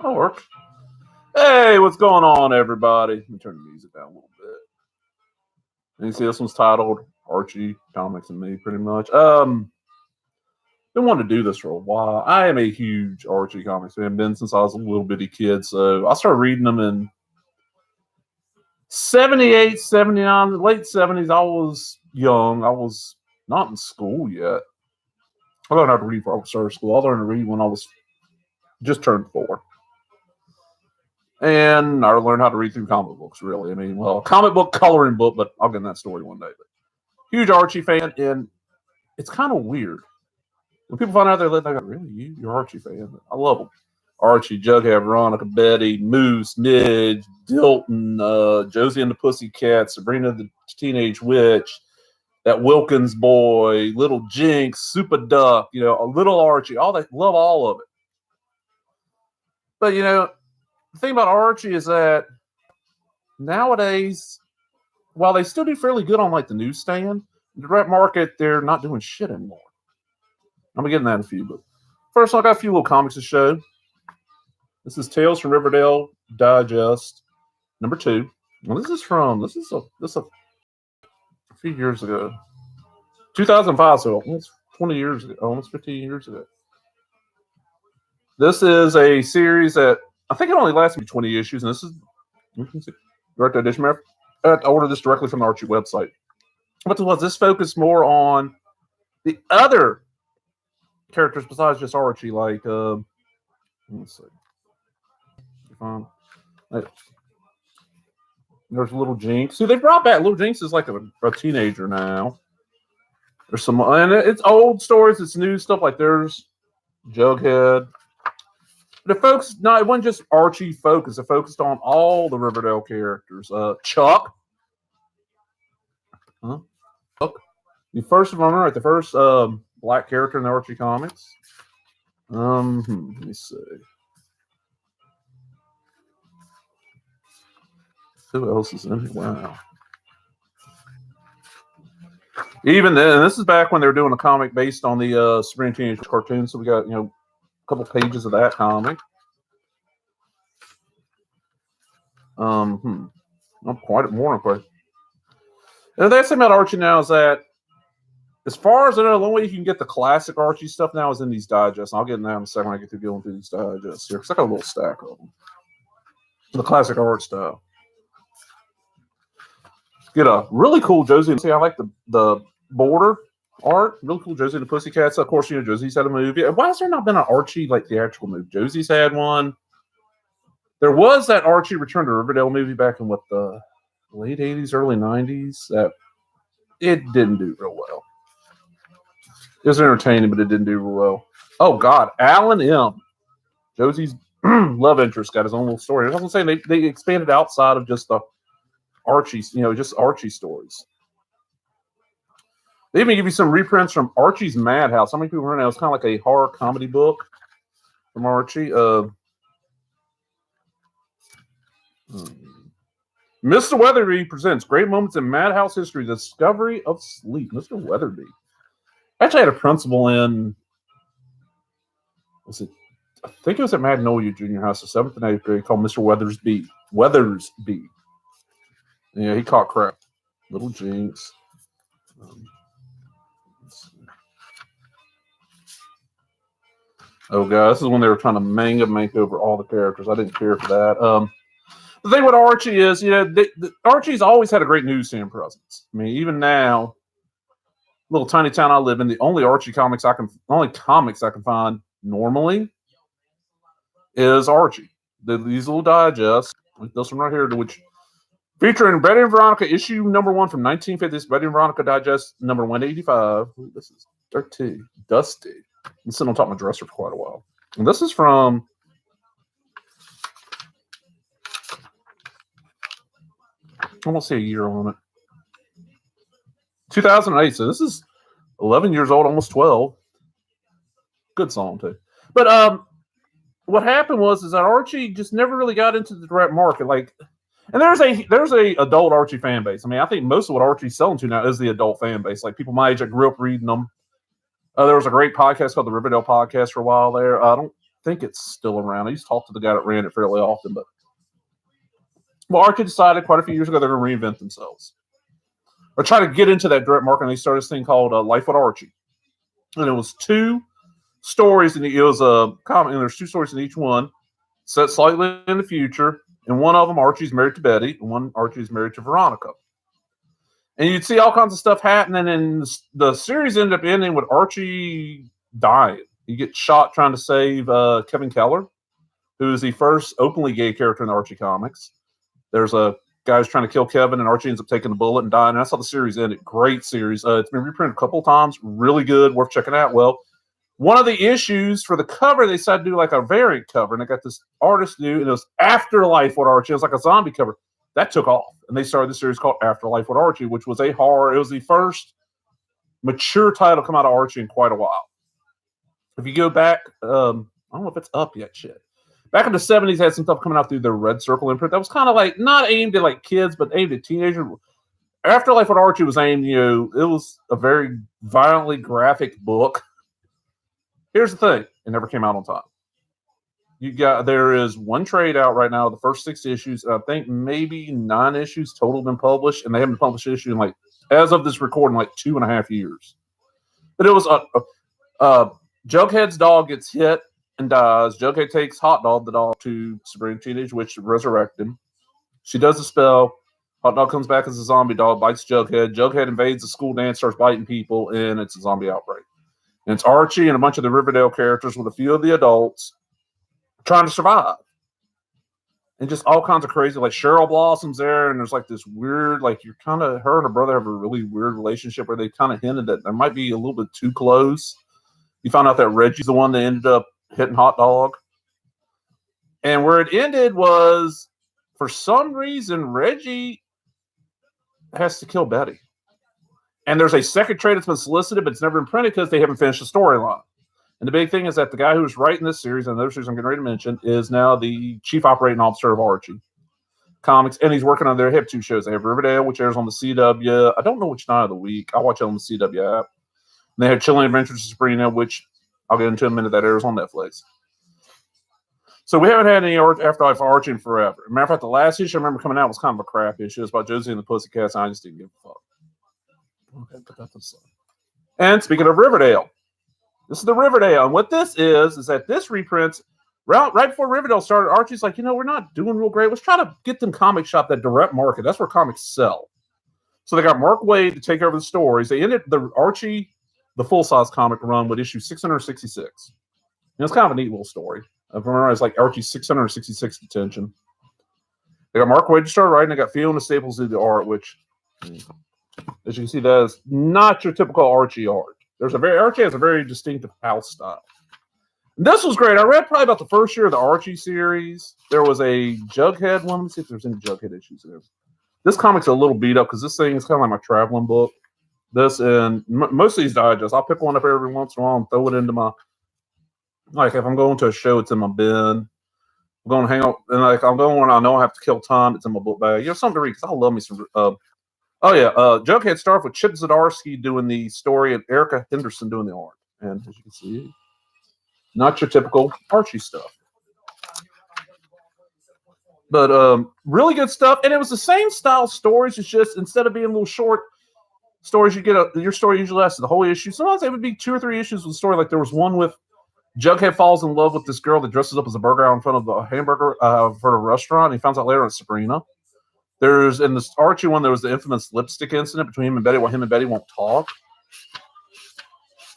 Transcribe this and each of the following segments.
That'll work. Hey, what's going on, everybody? Let me turn the music down a little bit. And you see this one's titled Archie, Comics and Me, pretty much. Been wanting to do this for a while. I am a huge Archie comics fan, been since I was a little bitty kid. So I started reading them in 78, 79, the late 70s. I was young. I was not in school yet. I learned how to read before I started school. I learned to read when I was just turned 4. And I learned how to read through comic books, really. I mean, well, comic book, coloring book, but I'll get in that story one day. But huge Archie fan, and it's kind of weird. When people find out they're like, really, you're Archie fan? I love them. Archie, Jughead, Veronica, Betty, Moose, Midge, Dilton, Josie and the Pussycat, Sabrina the Teenage Witch, that Wilkins boy, Little Jinx, Super Duck, a little Archie, all that. Love all of it. But, the thing about Archie is that nowadays, while they still do fairly good on like the newsstand, the direct market, they're not doing shit anymore. I'm gonna get in that in a few, but first I got a few little comics to show. This is Tales from Riverdale Digest number 2. Well, this is a few years ago, 2005, so almost 20 years ago, almost 15 years ago. This is a series that I think it only lasted 20 issues, and this is direct edition. I had to order this directly from the Archie website. What was this focused more on the other characters besides just Archie, like let's see. There's Little Jinx. See, they brought back Little Jinx is like a teenager now. There's some, and it's old stories, it's new stuff. Like there's Jughead. The folks, no, it wasn't just Archie focused. It focused on all the Riverdale characters. Chuck. Chuck. The first one, right? The first black character in the Archie comics. Let me see. Who else is in here? Wow. Even then, this is back when they were doing a comic based on the Sabrina Teenage cartoon. So we got, a couple pages of that comic. Not quite more. And the nice thing about Archie now is that, as far as I know, the only way you can get the classic Archie stuff now is in these digests. And I'll get in that in a second when I get through going through these digests here, because I got a little stack of them. The classic art style. Get a really cool Josie. See, I like the border art. Really cool Josie and the Pussycats. Of course, Josie's had a movie. Why has there not been an Archie theatrical movie? Josie's had one. There was that Archie Return to Riverdale movie back in the late 80s, early 90s. That it didn't do real well. It was entertaining, but it didn't do real well. Oh God, Alan M. Josie's love interest got his own little story. I was saying they expanded outside of just the Archie, just Archie stories. They even give you some reprints from Archie's Madhouse. How many people remember that? It was kind of like a horror comedy book from Archie. Mr. Weatherby presents Great Moments in Madhouse History, The Discovery of Sleep. Mr. Weatherby. I actually had a principal in, I think it was at Magnolia Junior High, so 7th and 8th grade, called Mr. Weathersby. Yeah, he caught crap. Little Jinx. Oh, God, this is when they were trying to make over all the characters. I didn't care for that. The thing with Archie is, Archie's always had a great newsstand presence. I mean, even now, little tiny town I live in, the only comics I can find normally is Archie. These little digests, like this one right here, which featuring Betty and Veronica issue number 1 from 1950. This Betty and Veronica Digest number 185. Ooh, this is dirty, dusty. Been sitting on top of my dresser for quite a while. And this is from I won't say a year on it. 2008. So this is 11 years old, almost 12. Good song too. But what happened was that Archie just never really got into the direct market. And there's a adult Archie fan base. I mean, I think most of what Archie's selling to now is the adult fan base. Like people my age that grew up reading them. There was a great podcast called the Riverdale Podcast for a while there. think it's still around. I used to talk to the guy that ran it fairly often, but well, Archie decided quite a few years ago they're going to reinvent themselves or try to get into that direct market. And they started this thing called Life with Archie, and it was 2 stories, and it was a comic, and there's 2 stories in each one, set slightly in the future. And one of them, Archie's married to Betty, and one Archie's married to Veronica. And you'd see all kinds of stuff happening, and the series ended up ending with Archie dying. He gets shot trying to save Kevin Keller, who is the first openly gay character in the Archie comics. There's a guy who's trying to kill Kevin, and Archie ends up taking a bullet and dying. And that's how the series ended. Great series. It's been reprinted a couple of times. Really good. Worth checking out. Well, one of the issues for the cover, they decided to do like a variant cover, and they got this artist new, and it was Afterlife with Archie. It was like a zombie cover. That took off, and they started the series called Afterlife with Archie, which was a horror. It was the first mature title come out of Archie in quite a while. If you go back, I don't know if it's up yet, shit. Back in the 70s, had some stuff coming out through the Red Circle imprint that was kind of like not aimed at like kids, but aimed at teenagers. Afterlife with Archie was aimed, it was a very violently graphic book. Here's the thing: it never came out on time. There is one trade out right now, the first 6 issues. I think maybe 9 issues total been published, and they haven't published an issue in as of this recording, 2.5 years. But it was Jughead's dog gets hit and dies. Jughead takes Hot Dog, the dog, to Sabrina Teenage Witch to resurrect him. She does a spell. Hot Dog comes back as a zombie dog, bites Jughead. Jughead invades the school dance, starts biting people, and it's a zombie outbreak. And it's Archie and a bunch of the Riverdale characters with a few of the adults trying to survive. And just all kinds of crazy, Cheryl Blossom's there, and there's this weird, you're kind of, her and her brother have a really weird relationship where they kind of hinted that there might be a little bit too close. You found out that Reggie's the one that ended up hitting Hot Dog. And where it ended was, for some reason, Reggie has to kill Betty. And there's a second trade that's been solicited, but it's never been printed because they haven't finished the storyline. And the big thing is that the guy who's writing this series, and another series I'm getting ready to mention, is now the chief operating officer of Archie Comics, and he's working on their hip 2 shows. They have Riverdale, which airs on the CW. I don't know which night of the week. I watch it on the CW app. And they have Chilling Adventures of Sabrina, which I'll get into in a minute. That airs on Netflix. So we haven't had any Afterlife Archie in forever. Matter of fact, the last issue I remember coming out was kind of a crap issue. It was about Josie and the Pussycats, and I just didn't give a fuck. Okay, put that to the side. And speaking of Riverdale, this is the Riverdale. And what this is that this reprints, right before Riverdale started, Archie's like, we're not doing real great. Let's try to get them comic shop, that direct market. That's where comics sell. So they got Mark Waid to take over the stories. They ended the Archie, the full-size comic run with issue 666. And it's kind of a neat little story. I remember it's Archie's 666 detention. They got Mark Waid to start writing. They got Fiona Staples do the art, which, as you can see, that is not your typical Archie art. Archie has a very distinctive house style. And this was great. I read probably about the first year of the Archie series. There was a Jughead one. Let me see if there's any Jughead issues in there. This comic's a little beat up because this thing is kind of like my traveling book. This and most of these digests, I'll pick one up every once in a while and throw it into my, if I'm going to a show, it's in my bin. I'm going to hang out, and I'm going when I know I have to kill time, it's in my book bag. Something to read because I love me some. Jughead started with Chip Zdarsky doing the story and Erica Henderson doing the art. And as you can see, not your typical Archie stuff. But really good stuff. And it was the same style stories. It's just instead of being little short stories, you get your story usually lasts the whole issue. Sometimes it would be 2 or 3 issues with the story. There was one with Jughead falls in love with this girl that dresses up as a burger out in front of the hamburger for a restaurant. And he finds out later it's Sabrina. There's in this Archie one, there was the infamous lipstick incident between him and Betty, while him and Betty won't talk.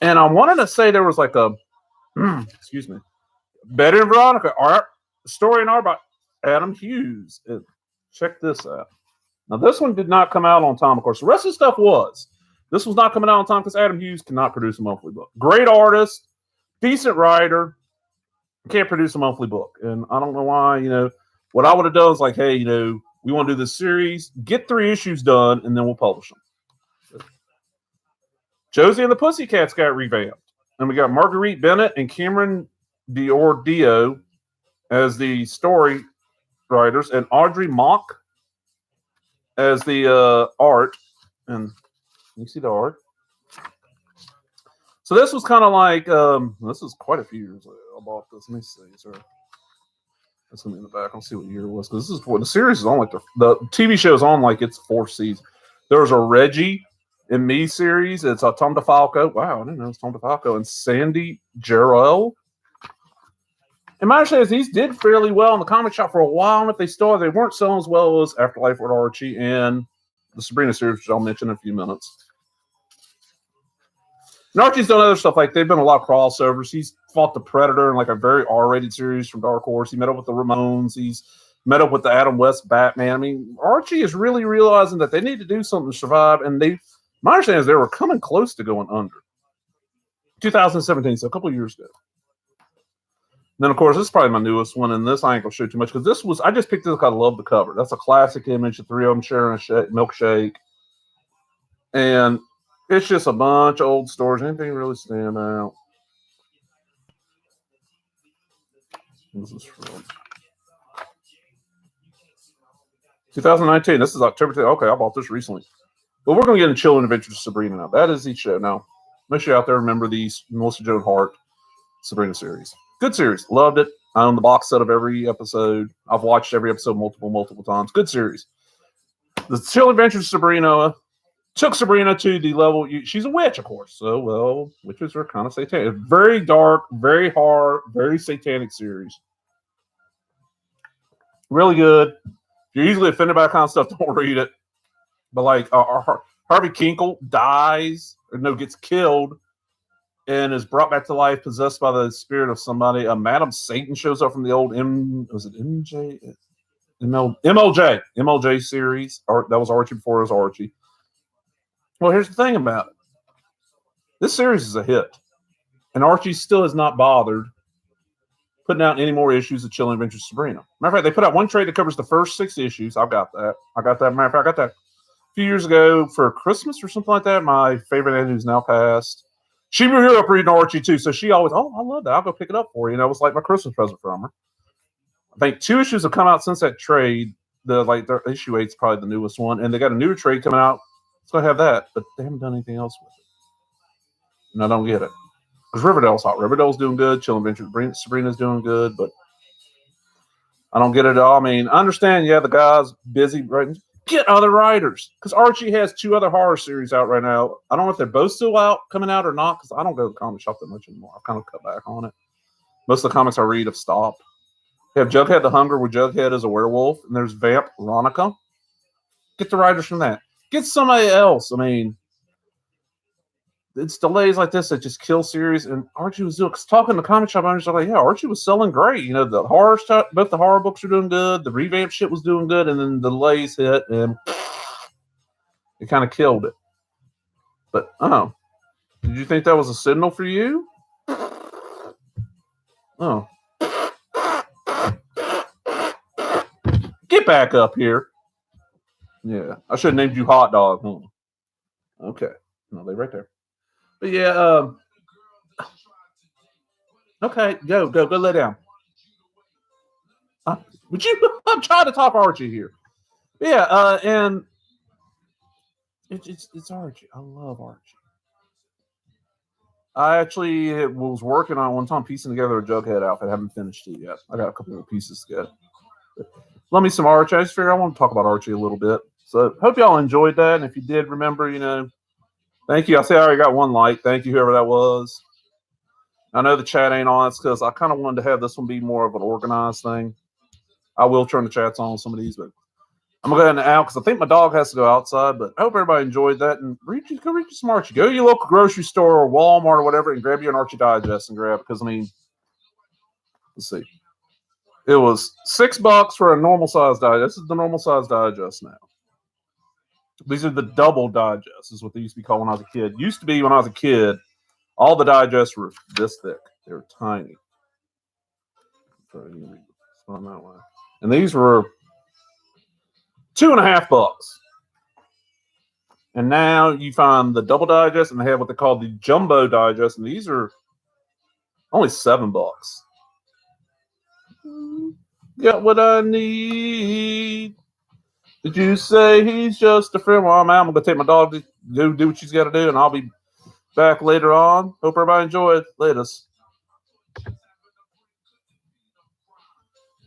And I wanted to say there was excuse me, Betty and Veronica art, story and art by Adam Hughes. Check this out. Now this one did not come out on time, of course. The rest of the stuff was. This was not coming out on time because Adam Hughes cannot produce a monthly book. Great artist, decent writer, can't produce a monthly book, and I don't know why. What I would have done is hey, we want to do this series, get 3 issues done, and then we'll publish them. Josie and the Pussycats got revamped. And we got Marguerite Bennett and Cameron Diordio as the story writers, and Audrey Mock as the art. And you see the art. So this was kind of like this was quite a few years ago. I bought this. Let me see. Sorry. That's gonna be in the back. I'll see what year it was because this is what the series is on. Like the TV show is on like its fourth season. There was a Reggie and Me series. It's Tom DeFalco. Wow, I didn't know it was Tom DeFalco and Sandy Jarrell. And my understanding is these did fairly well in the comic shop for a while, and if they still are, they weren't selling as well as Afterlife with Archie and the Sabrina series, which I'll mention in a few minutes. And Archie's done other stuff, like they've been a lot of crossovers. He's fought the Predator in like a very R-rated series from Dark Horse. He met up with the Ramones. He's met up with the Adam West Batman. I mean, Archie is really realizing that they need to do something to survive, and my understanding is they were coming close to going under. 2017, so a couple of years ago. Then, of course, this is probably my newest one, and this I ain't going to show too much because I just picked this because I love the cover. That's a classic image, the three of them sharing a milkshake. And it's just a bunch of old stories. Anything really stand out? This is from 2019. This is October 10th. Okay, I bought this recently. But we're going to get into Chilling Adventures of Sabrina now. That is the show. Now, make sure you out there remember the Melissa Joan Hart Sabrina series. Good series. Loved it. I own the box set of every episode. I've watched every episode multiple times. Good series. The Chilling Adventures of Sabrina took Sabrina to the level. She's a witch, of course. So, well, witches are kind of satanic. Very dark, very hard, very satanic series. Really good. If you're easily offended by that kind of stuff, don't read it. But like Harvey Kinkle dies, gets killed, and is brought back to life, possessed by the spirit of somebody. Madam Satan shows up from the old MLJ series. That was Archie before it was Archie. Well, here's the thing about it. This series is a hit, and Archie still has not bothered putting out any more issues of Chilling Adventures of Sabrina. Matter of fact, they put out one trade that covers the first 6 issues. I've got that. Matter of fact, I got that a few years ago for Christmas or something like that. My favorite aunt who's now passed. She grew up reading Archie too, so she always, I love that. I'll go pick it up for you. And that was like my Christmas present from her. I think 2 issues have come out since that trade. Their issue 8 is probably the newest one, and they got a newer trade coming out. It's gonna have that, but they haven't done anything else with it. And I don't get it. Because Riverdale's hot. Riverdale's doing good. Chilling Adventures Sabrina's doing good, but I don't get it at all. I mean, I understand, the guy's busy writing. Get other writers. Because Archie has 2 other horror series out right now. I don't know if they're both still coming out or not, because I don't go to the comic shop that much anymore. I've kind of cut back on it. Most of the comics I read have stopped. They have Jughead the Hunger, where Jughead is a werewolf, and there's Vamp Ronica. Get the writers from that. Get somebody else. I mean, it's delays like this that just kill series. And Archie was talking to comic shop owners, like, Archie was selling great. The horror stuff, both the horror books were doing good. The revamp shit was doing good. And then the delays hit, and it kind of killed it. But, did you think that was a signal for you? Oh. Get back up here. Yeah, I should have named you Hot Dog. Okay. No, they right there. But yeah, okay, go lay down. Would you? I'm trying to talk Archie here. Yeah, and it's Archie. I love Archie. I actually was working on one time piecing together a Jughead outfit. I haven't finished it yet. I got a couple more pieces together. Love me some Archie. I just figured I want to talk about Archie a little bit. So hope y'all enjoyed that. And if you did, remember, thank you. I say I already got 1 like. Thank you, whoever that was. I know the chat ain't on. It's because I kind of wanted to have this one be more of an organized thing. I will turn the chats on some of these, but I'm going to go ahead and out because I think my dog has to go outside. But I hope everybody enjoyed that. And go read you some Archie. Go to your local grocery store or Walmart or whatever and grab you an Archie Digest and grab it. Because, let's see. It was $6 for a normal size digest. This is the normal size digest now. These are the double digests, is what they used to be called when I was a kid. Used to be when I was a kid, all the digests were this thick. They were tiny. And these were $2.50. And now you find the double digest, and they have what they call the jumbo digest, and these are only $7. Got what I need. Did you say he's just a friend? Well, I'm going to take my dog to do what she's got to do, and I'll be back later on. Hope everybody enjoyed. Latest.